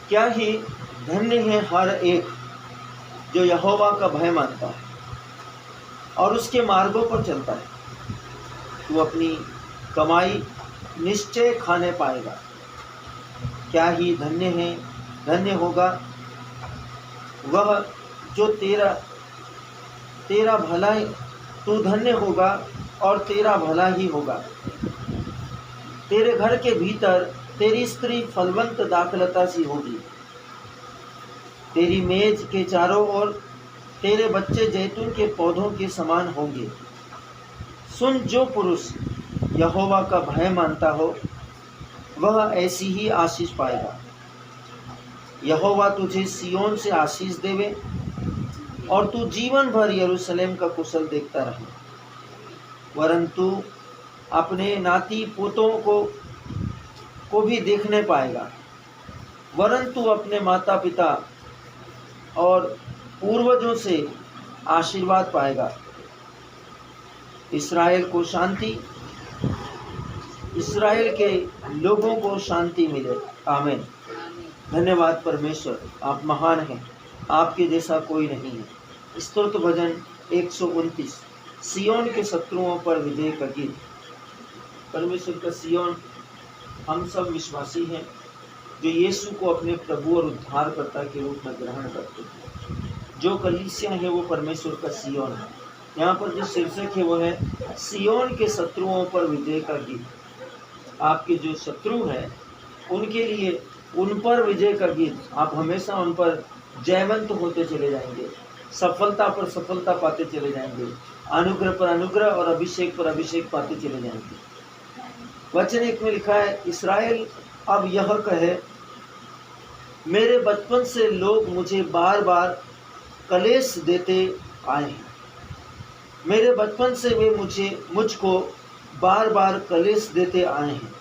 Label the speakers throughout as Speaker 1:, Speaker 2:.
Speaker 1: क्या ही धन्य है हर एक जो यहोवा का भय मानता है और उसके मार्गों पर चलता है। तू अपनी कमाई निश्चय खाने पाएगा। क्या ही धन्य होगा वह जो तेरा भला, तू धन्य होगा और तेरा भला ही होगा। तेरे घर के भीतर तेरी स्त्री फलवंत दाखलता सी होगी। तेरी मेज के चारों ओर तेरे बच्चे जैतून के पौधों के समान होंगे। सुन, जो पुरुष यहोवा का भय मानता हो वह ऐसी ही आशीष पाएगा। यहोवा तुझे सिय्योन से आशीष देवे और तू जीवन भर यरूशलेम का कुशल देखता रहे। वरन तू अपने नाती पोतों को भी देखने पाएगा। वरन तू अपने माता पिता और पूर्वजों से आशीर्वाद पाएगा। इस्राएल को शांति, इस्राएल के लोगों को शांति मिले। आमीन। धन्यवाद परमेश्वर, आप महान हैं, आपके जैसा कोई नहीं है। स्तोत्र भजन 129, सिय्योन के शत्रुओं पर विजय का गीत। परमेश्वर का सिय्योन हम सब विश्वासी हैं जो यीशु को अपने प्रभु और उद्धारकर्ता के रूप में ग्रहण करते हैं। जो कलीसिया है वो परमेश्वर का सिय्योन है। यहाँ पर जो शीर्षक है वो है सिय्योन के शत्रुओं पर विजय का गीत। आपके जो शत्रु हैं उनके लिए उन पर विजय का गीत। आप हमेशा उन पर जयवंत होते चले जाएंगे, सफलता पर सफलता पाते चले जाएंगे, अनुग्रह पर अनुग्रह और अभिषेक पर अभिषेक पाते चले जाएंगे। वचन 1 में लिखा है, इस्राएल अब यह कहे, मेरे बचपन से लोग मुझे बार बार कलेश देते आए हैं। मेरे बचपन से वे मुझको बार बार कलेश देते आए हैं,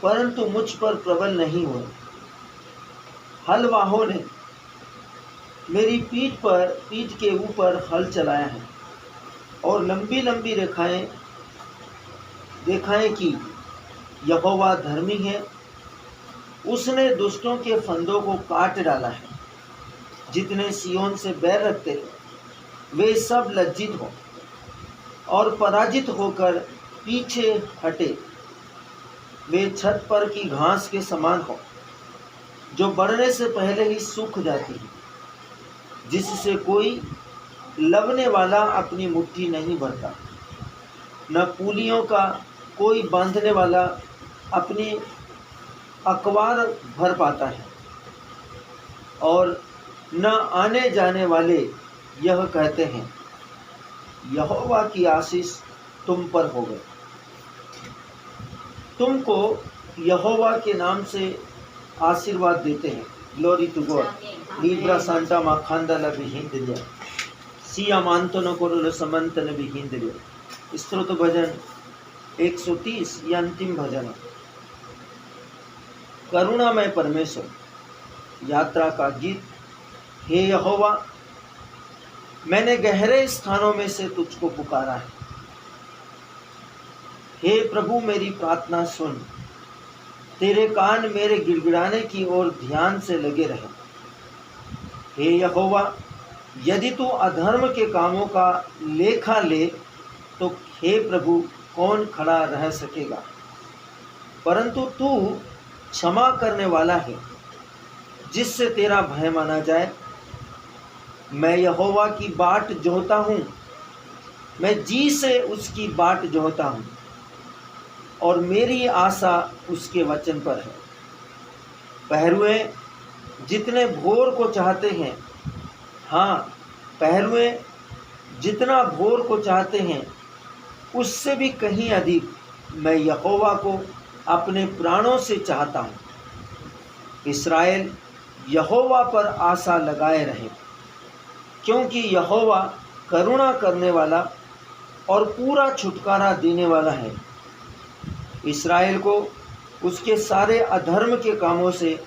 Speaker 1: परंतु मुझ पर प्रबल नहीं हुए। हलवाहों ने मेरी पीठ के ऊपर हल चलाया है और लंबी लंबी रेखाएं की। यहोवा धर्मी है, उसने दुष्टों के फंदों को काट डाला है। जितने सिय्योन से बैर रखते थे वे सब लज्जित हो और पराजित होकर पीछे हटे। वे छत पर की घास के समान हो जो बढ़ने से पहले ही सूख जाती है, जिससे कोई लवने वाला अपनी मुट्ठी नहीं भरता। न कूलियों का कोई बांधने वाला अपनी अकवार भर पाता है, और न आने जाने वाले यह कहते हैं, यहोवा की आशीष तुम पर हो गई। तुमको यहोवा के नाम से आशीर्वाद देते हैं। Glory to God. लीब्रा सांता माखांदा लबिहिंद्रिया सिया मांतनो कोरुल समंतन बिहिंद्रिया। स्तोत्र भजन 130 ये अंतिम भजन है। करुणामय परमेश्वर, यात्रा का गीत। हे यहोवा, मैंने गहरे स्थानों में से तुझको पुकारा है। हे प्रभु, मेरी प्रार्थना सुन। तेरे कान मेरे गिड़गिड़ाने की ओर ध्यान से लगे रहे। हे यहोवा, यदि तू अधर्म के कामों का लेखा ले तो हे प्रभु कौन खड़ा रह सकेगा। परंतु तू क्षमा करने वाला है, जिससे तेरा भय माना जाए। मैं यहोवा की बाट जोहता हूँ, मैं जी से उसकी बाट जोहता हूँ, और मेरी आशा उसके वचन पर है। पहरुए जितने भोर को चाहते हैं, हाँ, पहरुए जितना भोर को चाहते हैं, उससे भी कहीं अधिक मैं यहोवा को अपने प्राणों से चाहता हूँ। इस्राएल यहोवा पर आशा लगाए रहे, क्योंकि यहोवा करुणा करने वाला और पूरा छुटकारा देने वाला है। इस्राएल को उसके सारे अधर्म के कामों से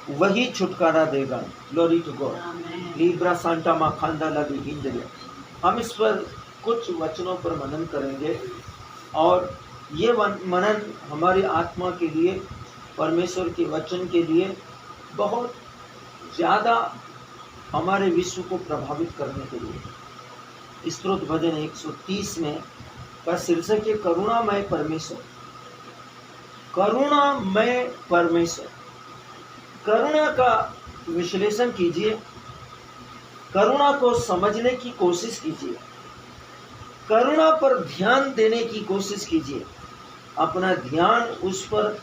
Speaker 1: वही छुटकारा देगा। Glory to God. लीब्रा सांता माखांदा लबिहिंद्रिया। हम इस पर कुछ वचनों पर मनन करेंगे, और ये मनन हमारी आत्मा के लिए परमेश्वर के वचन के लिए बहुत ज़्यादा हमारे विश्व को प्रभावित करने के लिए। स्तोत्र भजन 130 में का शीर्षक है करुणामय परमेश्वर। करुणामय परमेश्वर, करुणा का विश्लेषण कीजिए, करुणा को समझने की कोशिश कीजिए, करुणा पर ध्यान देने की कोशिश कीजिए, अपना ध्यान उस पर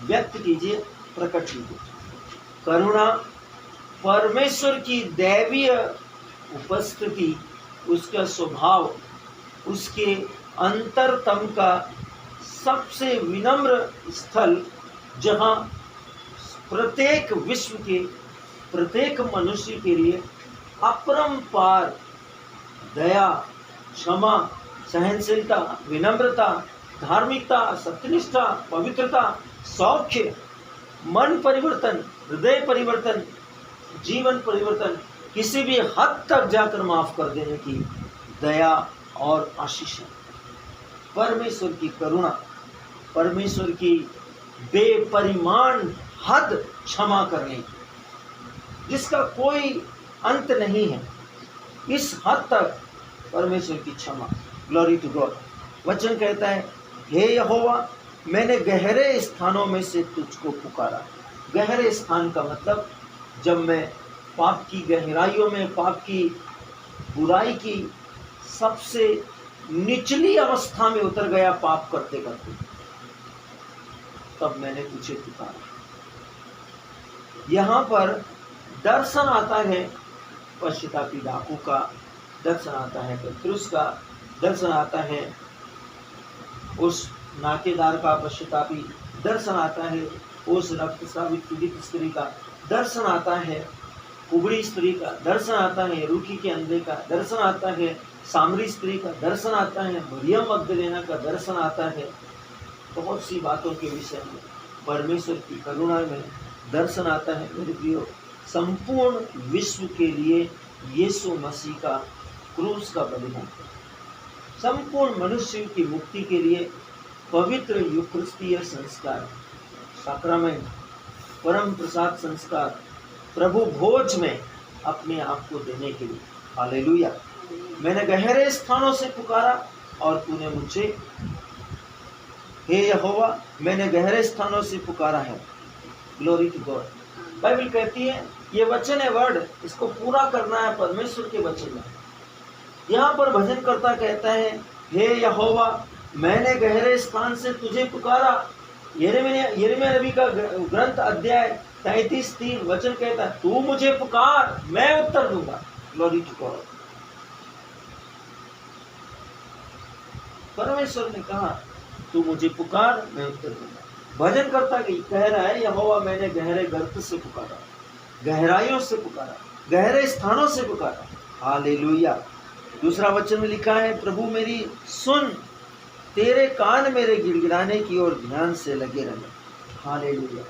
Speaker 1: व्यक्त कीजिए, प्रकट कीजिए। करुणा परमेश्वर की दैवीय उपस्थिति, उसका स्वभाव, उसके अंतरतम का सबसे विनम्र स्थल, जहाँ प्रत्येक विश्व के प्रत्येक मनुष्य के लिए अपरंपार दया, क्षमा, सहनशीलता, विनम्रता, धार्मिकता, सत्यनिष्ठा, पवित्रता, सौख्य, मन परिवर्तन, हृदय परिवर्तन, जीवन परिवर्तन, किसी भी हद तक जाकर माफ कर देने की दया और आशीष है। परमेश्वर की करुणा, परमेश्वर की बेपरिमाण हद क्षमा करने की, जिसका कोई अंत नहीं है, इस हद तक परमेश्वर की क्षमा। Glory to God. वचन कहता है, हे यहोवा, मैंने गहरे स्थानों में से तुझको पुकारा। गहरे स्थान का मतलब जब मैं पाप की गहराइयों में, पाप की बुराई की सबसे निचली अवस्था में उतर गया पाप करते करते, तब मैंने तुझे पुकारा। यहाँ पर दर्शन आता है पश्चातापी डाकू का, दर्शन आता है पतरस का, दर्शन आता है उस नाकेदार का पश्चातापी, दर्शन आता है उस रक्तस्रावित पीड़ित स्त्री का, दर्शन आता है कुबड़ी स्त्री का, दर्शन आता है रूखी के अंधे का, दर्शन आता है सामरी स्त्री का, दर्शन आता है मरियम मगदलेना का, दर्शन आता है बहुत सी बातों के विषय में परमेश्वर की करुणा में दर्शन आता है। मेरे प्रियो, संपूर्ण विश्व के लिए यीशु मसीह का क्रूस का बलिदान, संपूर्ण मनुष्य की मुक्ति के लिए पवित्र यूकरिस्तीय संस्कार, साक्रामेंट, परम प्रसाद संस्कार, प्रभु भोज में अपने आप को देने के लिए। हालेलुया। मैंने गहरे स्थानों से पुकारा और तूने मुझे, हे यहोवा, मैंने गहरे स्थानों से पुकारा है। Glory to God. बाइबल कहती है, ये वचन है, वर्ड, इसको पूरा करना है परमेश्वर के वचन में। यहाँ पर भजनकर्ता कहता है, हे यहोवा, मैंने गहरे स्थान से तुझे पुकारा। यिर्मयाह नबी का ग्रंथ अध्याय 33:3 वचन कहता है, तू मुझे पुकार, मैं उत्तर दूंगा। Glory to God. परमेश्वर ने कहा, तू मुझे पुकार, मैं उत्तर दूंगा। भजन करता कह रहा है, यहोवा, मैंने गहरे गर्त से पुकारा, गहराइयों से पुकारा, गहरे स्थानों से पुकारा। हालेलुया। दूसरा वचन में लिखा है, प्रभु मेरी सुन, तेरे कान मेरे गिड़गिड़ाने की ओर ध्यान से लगे रहे। हालेलुया।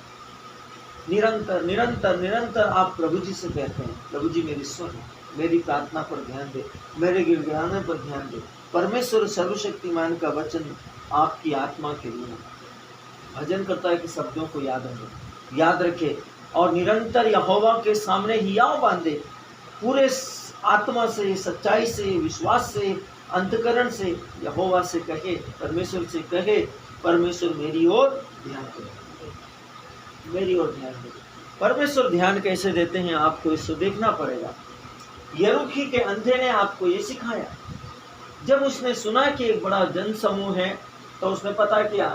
Speaker 1: निरंतर निरंतर निरंतर आप प्रभु जी से कहते हैं, प्रभु जी मेरी सुन, मेरी प्रार्थना पर ध्यान दे, मेरे गिड़गिड़ाने पर ध्यान दे। परमेश्वर सर्वशक्तिमान का वचन आपकी आत्मा के लिए। भजन करता है कि शब्दों को याद रखे और निरंतर यहोवा के सामने हियाव बांधे, पूरे आत्मा से, सच्चाई से, विश्वास से, अंतकरण से यहोवा से कहे, परमेश्वर से कहे, परमेश्वर मेरी ओर ध्यान दे, मेरी ओर ध्यान दे। परमेश्वर ध्यान कैसे देते हैं आपको इसको देखना पड़ेगा। यरूखी के अंधे ने आपको ये सिखाया। जब उसने सुना कि एक बड़ा जन समूह है तो उसने पता किया